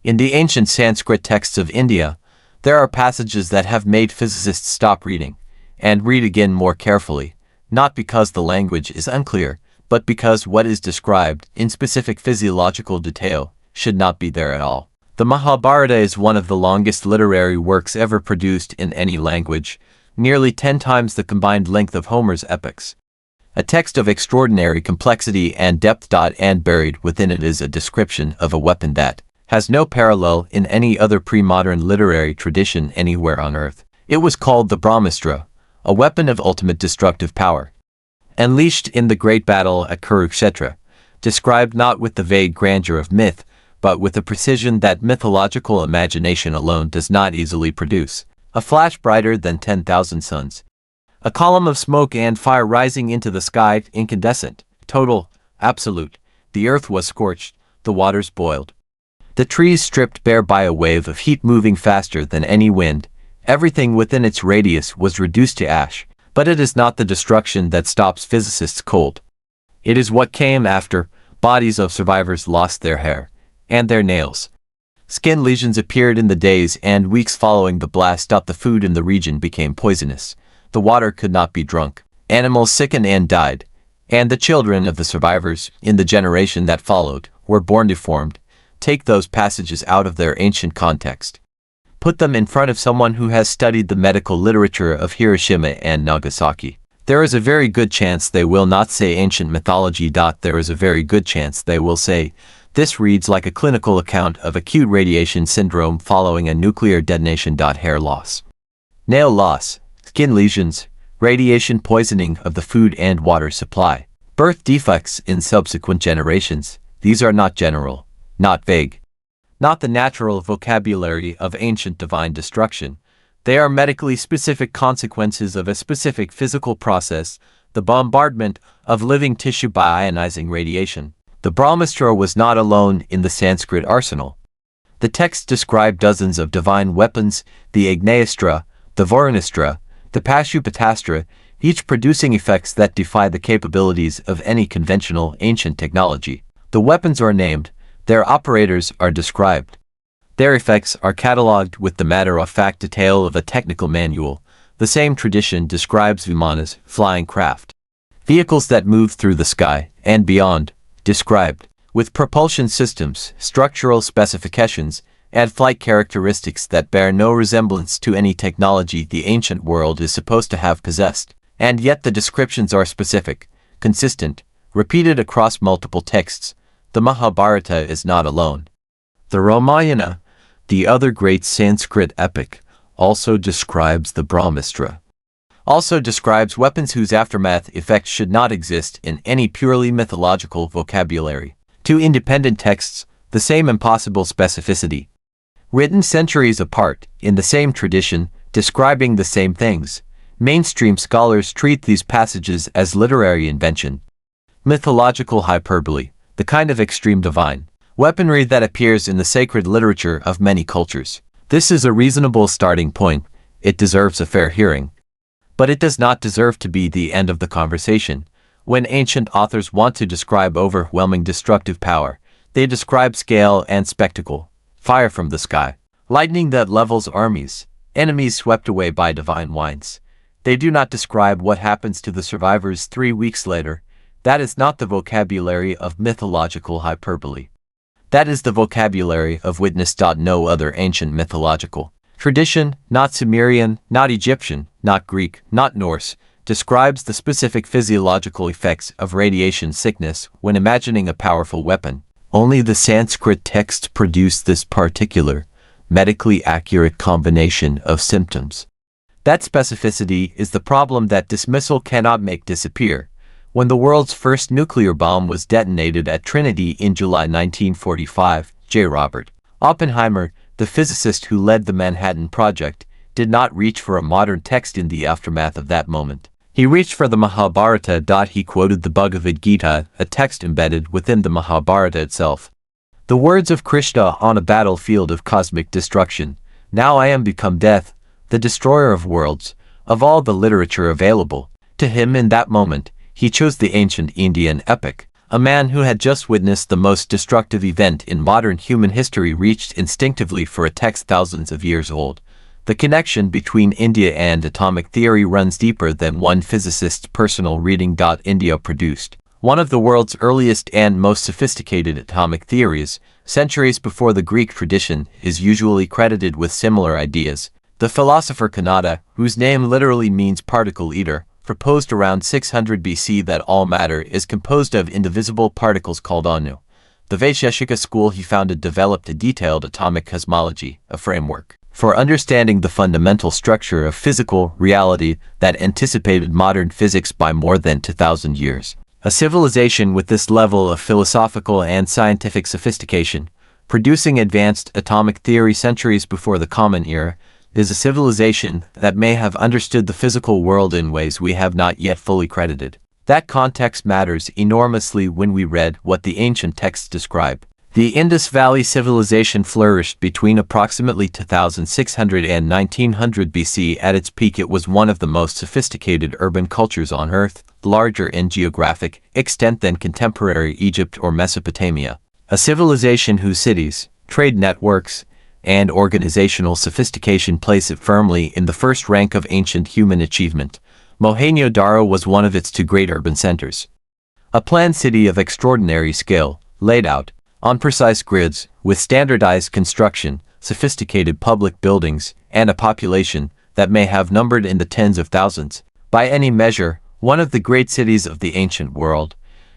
In the ancient Sanskrit texts of India, there are passages that have made physicists stop reading and read again more carefully, not because the language is unclear, but because what is described in specific physiological detail should not be there at all. The Mahabharata is one of the longest literary works ever produced in any language, nearly 10 times the combined length of Homer's epics. A text of extraordinary complexity and depth. And buried within it is a description of a weapon that has no parallel in any other pre-modern literary tradition anywhere on earth. It was called the Brahmastra, a weapon of ultimate destructive power. Unleashed in the great battle at Kurukshetra, described not with the vague grandeur of myth, but with the precision that mythological imagination alone does not easily produce. A flash brighter than 10,000 suns. A column of smoke and fire rising into the sky, incandescent, total, absolute. The earth was scorched, the waters boiled. The trees stripped bare by a wave of heat moving faster than any wind. Everything within its radius was reduced to ash. But it is not the destruction that stops physicists cold. It is what came after. Bodies of survivors lost their hair and their nails. Skin lesions appeared in the days and weeks following the blast. The food in the region became poisonous. The water could not be drunk. Animals sickened and died. And the children of the survivors, in the generation that followed, were born deformed. Take those passages out of their ancient context. Put them in front of someone who has studied the medical literature of Hiroshima and Nagasaki. There is a very good chance they will not say ancient mythology. There is a very good chance they will say, this reads like a clinical account of acute radiation syndrome following a nuclear detonation. Hair loss, nail loss, skin lesions, radiation poisoning of the food and water supply, birth defects in subsequent generations. These are not general, not vague, not the natural vocabulary of ancient divine destruction. They are medically specific consequences of a specific physical process, the bombardment of living tissue by ionizing radiation. The Brahmastra was not alone in the Sanskrit arsenal. The text described dozens of divine weapons, the Agnyastra, the Varunastra, the Pashupatastra, each producing effects that defy the capabilities of any conventional ancient technology. The weapons are named, their operators are described. Their effects are catalogued with the matter-of-fact detail of a technical manual. The same tradition describes vimanas, flying craft, vehicles that move through the sky and beyond, described with propulsion systems, structural specifications, and flight characteristics that bear no resemblance to any technology the ancient world is supposed to have possessed. And yet the descriptions are specific, consistent, repeated across multiple texts. The Mahabharata is not alone. The Ramayana, the other great Sanskrit epic, also describes the Brahmastra. Also describes weapons whose aftermath effects should not exist in any purely mythological vocabulary. Two independent texts, the same impossible specificity. Written centuries apart, in the same tradition, describing the same things. Mainstream scholars treat these passages as literary invention. Mythological hyperbole, the kind of extreme divine weaponry that appears in the sacred literature of many cultures. This is a reasonable starting point. It deserves a fair hearing. But it does not deserve to be the end of the conversation. When ancient authors want to describe overwhelming destructive power, they describe scale and spectacle. Fire from the sky, lightning that levels armies, enemies swept away by divine winds. They do not describe what happens to the survivors 3 weeks later. That is not the vocabulary of mythological hyperbole. That is the vocabulary of witness. No other ancient mythological tradition, not Sumerian, not Egyptian, not Greek, not Norse, describes the specific physiological effects of radiation sickness when imagining a powerful weapon. Only the Sanskrit texts produce this particular, medically accurate combination of symptoms. That specificity is the problem that dismissal cannot make disappear. When the world's first nuclear bomb was detonated at Trinity in July 1945, J. Robert Oppenheimer, the physicist who led the Manhattan Project, did not reach for a modern text in the aftermath of that moment. He reached for the Mahabharata. He quoted the Bhagavad Gita, a text embedded within the Mahabharata itself. The words of Krishna on a battlefield of cosmic destruction. Now I am become death, the destroyer of worlds. Of all the literature available to him in that moment, he chose the ancient Indian epic. A man who had just witnessed the most destructive event in modern human history reached instinctively for a text thousands of years old. The connection between India and atomic theory runs deeper than one physicist's personal reading. India produced one of the world's earliest and most sophisticated atomic theories, centuries before the Greek tradition, is usually credited with similar ideas. The philosopher Kanada, whose name literally means particle eater, proposed around 600 BC that all matter is composed of indivisible particles called Anu. The Vaisheshika school he founded developed a detailed atomic cosmology, a framework for understanding the fundamental structure of physical reality that anticipated modern physics by more than 2,000 years. A civilization with this level of philosophical and scientific sophistication, producing advanced atomic theory centuries before the Common Era, is a civilization that may have understood the physical world in ways we have not yet fully credited. That context matters enormously when we read what the ancient texts describe. The Indus Valley Civilization flourished between approximately 2600 and 1900 BC. At its peak, it was one of the most sophisticated urban cultures on Earth, larger in geographic extent than contemporary Egypt or Mesopotamia. A civilization whose cities, trade networks, and organizational sophistication place it firmly in the first rank of ancient human achievement. Mohenjo Daro was one of its two great urban centers. A planned city of extraordinary scale, laid out on precise grids, with standardized construction, sophisticated public buildings, and a population that may have numbered in the tens of thousands. By any measure, one of the great cities of the ancient world.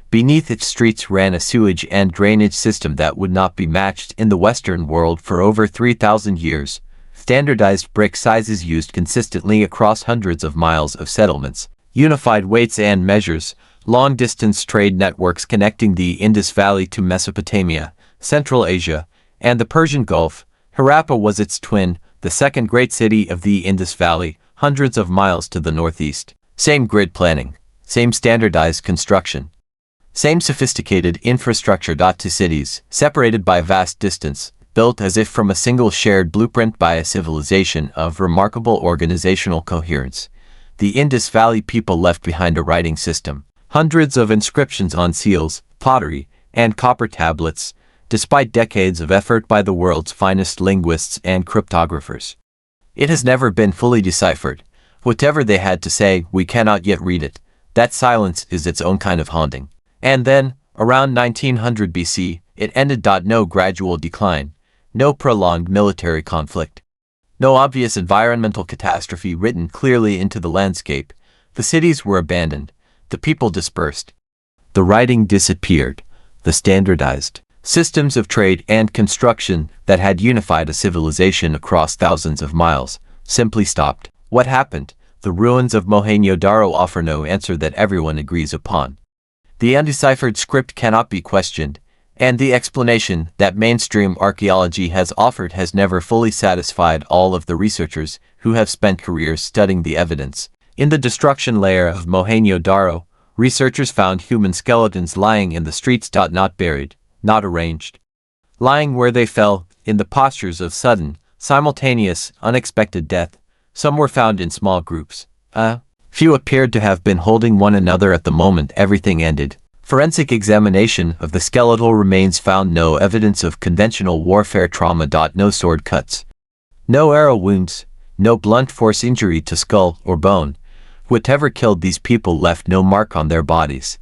Beneath its streets ran a sewage and drainage system that would not be matched in the Western world for over 3,000 years. Standardized brick sizes used consistently across hundreds of miles of settlements. Unified weights and measures. Long-distance trade networks connecting the Indus Valley to Mesopotamia, Central Asia, and the Persian Gulf. Harappa was its twin, the second great city of the Indus Valley, hundreds of miles to the northeast. Same grid planning. Same standardized construction. Same sophisticated infrastructure. Two cities, separated by vast distance, built as if from a single shared blueprint by a civilization of remarkable organizational coherence. The Indus Valley people left behind a writing system, hundreds of inscriptions on seals, pottery, and copper tablets, despite decades of effort by the world's finest linguists and cryptographers. It has never been fully deciphered. Whatever they had to say, we cannot yet read it. That silence is its own kind of haunting. And then, around 1900 BC, it ended. No gradual decline, no prolonged military conflict, no obvious environmental catastrophe written clearly into the landscape. The cities were abandoned, the people dispersed. The writing disappeared, the standardized systems of trade and construction that had unified a civilization across thousands of miles simply stopped. What happened? The ruins of Mohenjo Daro offer no answer that everyone agrees upon. The undeciphered script cannot be questioned, and the explanation that mainstream archaeology has offered has never fully satisfied all of the researchers who have spent careers studying the evidence. In the destruction layer of Mohenjo Daro, researchers found human skeletons lying in the streets. Not buried, not arranged. Lying where they fell, in the postures of sudden, simultaneous, unexpected death. Some were found in small groups. Few appeared to have been holding one another at the moment everything ended. Forensic examination of the skeletal remains found no evidence of conventional warfare trauma. No sword cuts. No arrow wounds. No blunt force injury to skull or bone. Whatever killed these people left no mark on their bodies.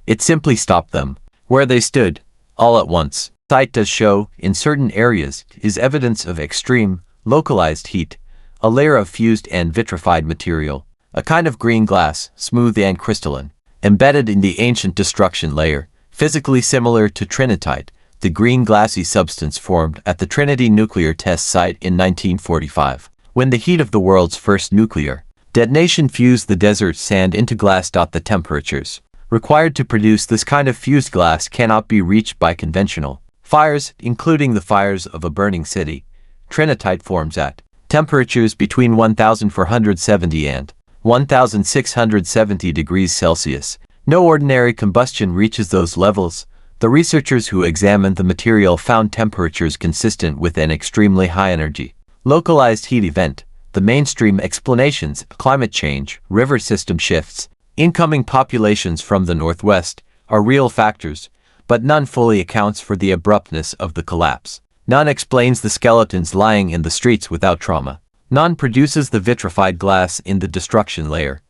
It simply stopped them, where they stood, all at once. Sight does show, in certain areas, is evidence of extreme, localized heat, a layer of fused and vitrified material. A kind of green glass, smooth and crystalline, embedded in the ancient destruction layer, physically similar to trinitite, the green glassy substance formed at the Trinity nuclear test site in 1945, when the heat of the world's first nuclear detonation fused the desert sand into glass. The temperatures required to produce this kind of fused glass cannot be reached by conventional fires, including the fires of a burning city. Trinitite forms at temperatures between 1470 and 1670 degrees Celsius. No ordinary combustion reaches those levels. The researchers who examined the material found temperatures consistent with an extremely high energy, localized heat event. The mainstream explanations, climate change, river system shifts, incoming populations from the northwest, are real factors, but none fully accounts for the abruptness of the collapse. None explains the skeletons lying in the streets without trauma. None produces the vitrified glass in the destruction layer.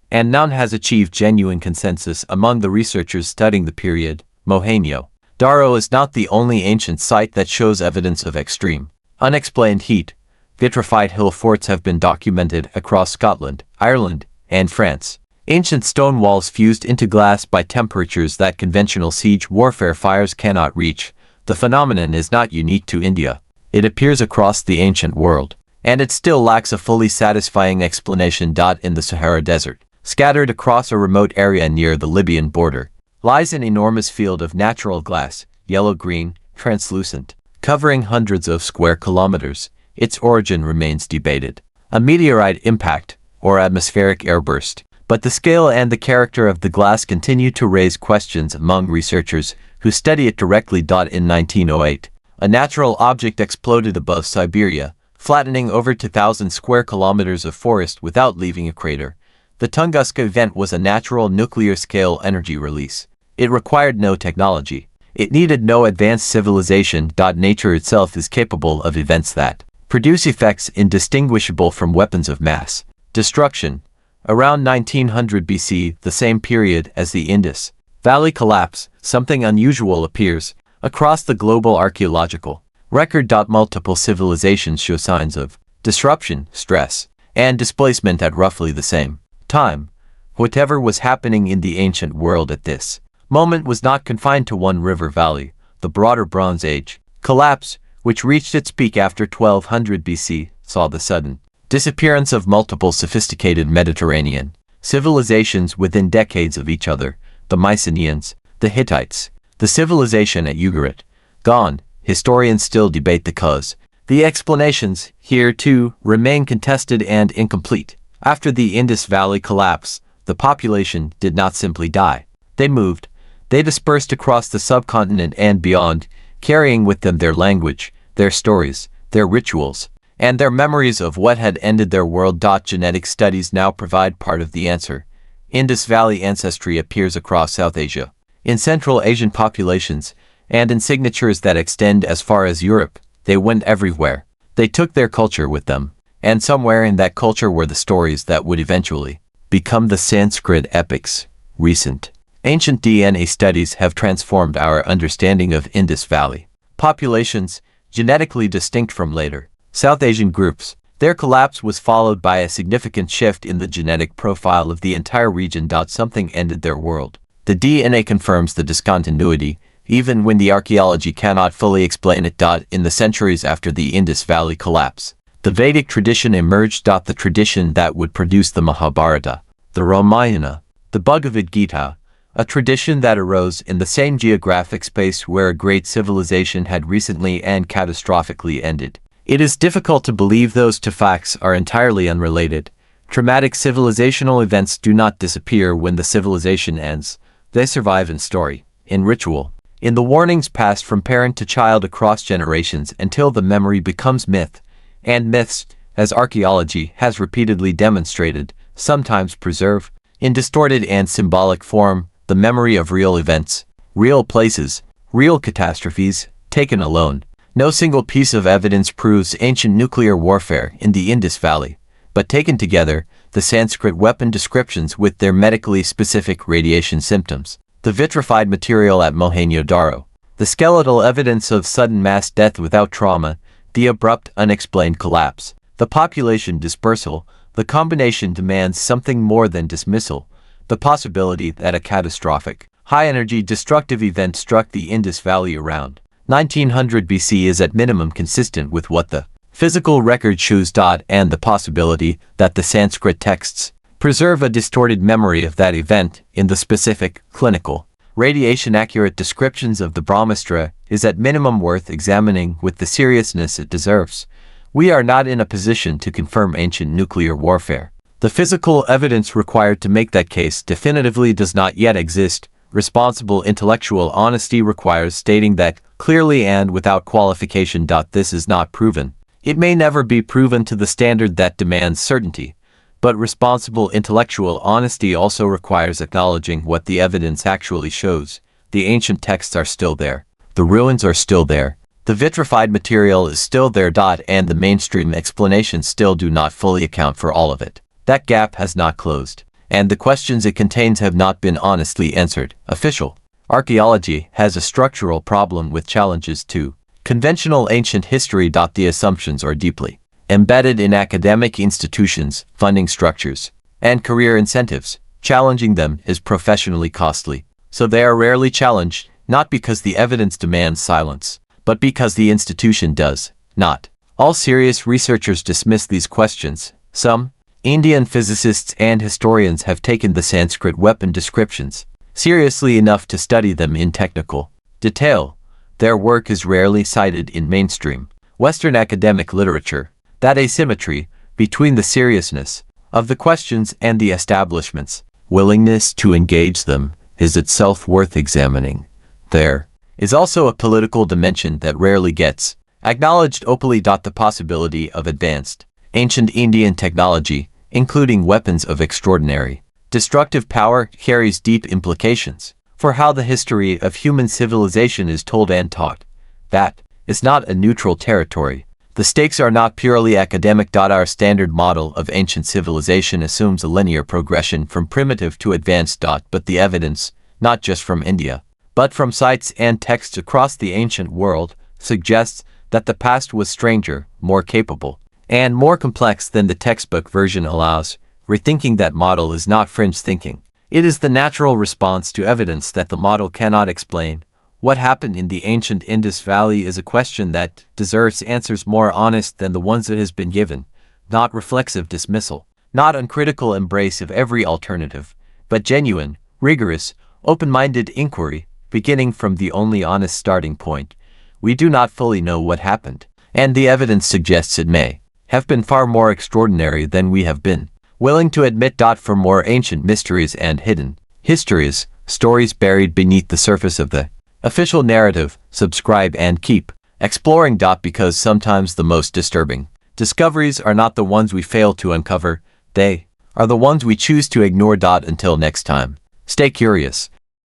And none has achieved genuine consensus among the researchers studying the period. Mohenjo Daro is not the only ancient site that shows evidence of extreme, unexplained heat. Vitrified hill forts have been documented across Scotland, Ireland, and France. Ancient stone walls fused into glass by temperatures that conventional siege warfare fires cannot reach. The phenomenon is not unique to India. It appears across the ancient world, and it still lacks a fully satisfying explanation. In the Sahara Desert, scattered across a remote area near the Libyan border, lies an enormous field of natural glass, yellow-green, translucent, covering hundreds of square kilometers. Its origin remains debated. A meteorite impact, or atmospheric airburst, but the scale and the character of the glass continue to raise questions among researchers who study it directly. In 1908, a natural object exploded above Siberia, flattening over 2,000 square kilometers of forest without leaving a crater. The Tunguska event was a natural nuclear-scale energy release. It required no technology. It needed no advanced civilization. Nature itself is capable of events that produce effects indistinguishable from weapons of mass destruction. Around 1900 BC, the same period as the Indus Valley collapse, something unusual appears across the global archaeological record. Multiple civilizations show signs of disruption, stress, and displacement at roughly the same time. Whatever was happening in the ancient world at this moment was not confined to one river valley. The broader Bronze Age collapse, which reached its peak after 1200 BC, saw the sudden disappearance of multiple sophisticated Mediterranean civilizations within decades of each other. The Mycenaeans, the Hittites, the civilization at Ugarit, gone. Historians still debate the cause. The explanations, here too, remain contested and incomplete. After the Indus Valley collapse, the population did not simply die. They moved. They dispersed across the subcontinent and beyond, carrying with them their language, their stories, their rituals, and their memories of what had ended their world. Genetic studies now provide part of the answer. Indus Valley ancestry appears across South Asia, in Central Asian populations, and in signatures that extend as far as Europe. They went everywhere. They took their culture with them, and somewhere in that culture were the stories that would eventually become the Sanskrit epics. Recent ancient DNA studies have transformed our understanding of Indus Valley populations, genetically distinct from later South Asian groups. Their collapse was followed by a significant shift in the genetic profile of the entire region. Something ended their world. The DNA confirms the discontinuity, even when the archaeology cannot fully explain it. In the centuries after the Indus Valley collapse, the Vedic tradition emerged. The tradition that would produce the Mahabharata, the Ramayana, the Bhagavad Gita, a tradition that arose in the same geographic space where a great civilization had recently and catastrophically ended. It is difficult to believe those two facts are entirely unrelated. Traumatic civilizational events do not disappear when the civilization ends. They survive in story, in ritual, in the warnings passed from parent to child across generations until the memory becomes myth. And myths, as archaeology has repeatedly demonstrated, sometimes preserve, in distorted and symbolic form, the memory of real events, real places, real catastrophes, taken alone. No single piece of evidence proves ancient nuclear warfare in the Indus Valley, but taken together, the Sanskrit weapon descriptions with their medically specific radiation symptoms, the vitrified material at Mohenjo Daro, the skeletal evidence of sudden mass death without trauma, the abrupt, unexplained collapse, the population dispersal, the combination demands something more than dismissal. The possibility that a catastrophic, high-energy destructive event struck the Indus Valley around 1900 BC is at minimum consistent with what the physical record shows. And the possibility that the Sanskrit texts preserve a distorted memory of that event in the specific, clinical, radiation-accurate descriptions of the Brahmastra is at minimum worth examining with the seriousness it deserves. We are not in a position to confirm ancient nuclear warfare. The physical evidence required to make that case definitively does not yet exist. Responsible intellectual honesty requires stating that clearly and without qualification. This is not proven. It may never be proven to the standard that demands certainty. But responsible intellectual honesty also requires acknowledging what the evidence actually shows. The ancient texts are still there. The ruins are still there. The vitrified material is still there. And the mainstream explanations still do not fully account for all of it. That gap has not closed. And the questions it contains have not been honestly answered. Official archaeology has a structural problem with challenges to conventional ancient history. The assumptions are deeply embedded in academic institutions, funding structures, and career incentives. Challenging them is professionally costly. So they are rarely challenged, not because the evidence demands silence, but because the institution does not. All serious researchers dismiss these questions. Some Indian physicists and historians have taken the Sanskrit weapon descriptions seriously enough to study them in technical detail. Their work is rarely cited in mainstream Western academic literature. That asymmetry between the seriousness of the questions and the establishment's willingness to engage them is itself worth examining. There is also a political dimension that rarely gets acknowledged openly. The possibility of advanced ancient Indian technology, including weapons of extraordinary destructive power, carries deep implications for how the history of human civilization is told and taught. That is not a neutral territory. The stakes are not purely academic. Our standard model of ancient civilization assumes a linear progression from primitive to advanced. But the evidence, not just from India, but from sites and texts across the ancient world, suggests that the past was stranger, more capable, and more complex than the textbook version allows. Rethinking that model is not fringe thinking. It is the natural response to evidence that the model cannot explain. What happened in the ancient Indus Valley is a question that deserves answers more honest than the ones it has been given, not reflexive dismissal, not uncritical embrace of every alternative, but genuine, rigorous, open-minded inquiry, beginning from the only honest starting point. We do not fully know what happened, and the evidence suggests it may have been far more extraordinary than we have been willing to admit. For more ancient mysteries and hidden histories, stories buried beneath the surface of the official narrative, subscribe and keep exploring. Because sometimes the most disturbing discoveries are not the ones we fail to uncover, they are the ones we choose to ignore. Until next time, stay curious,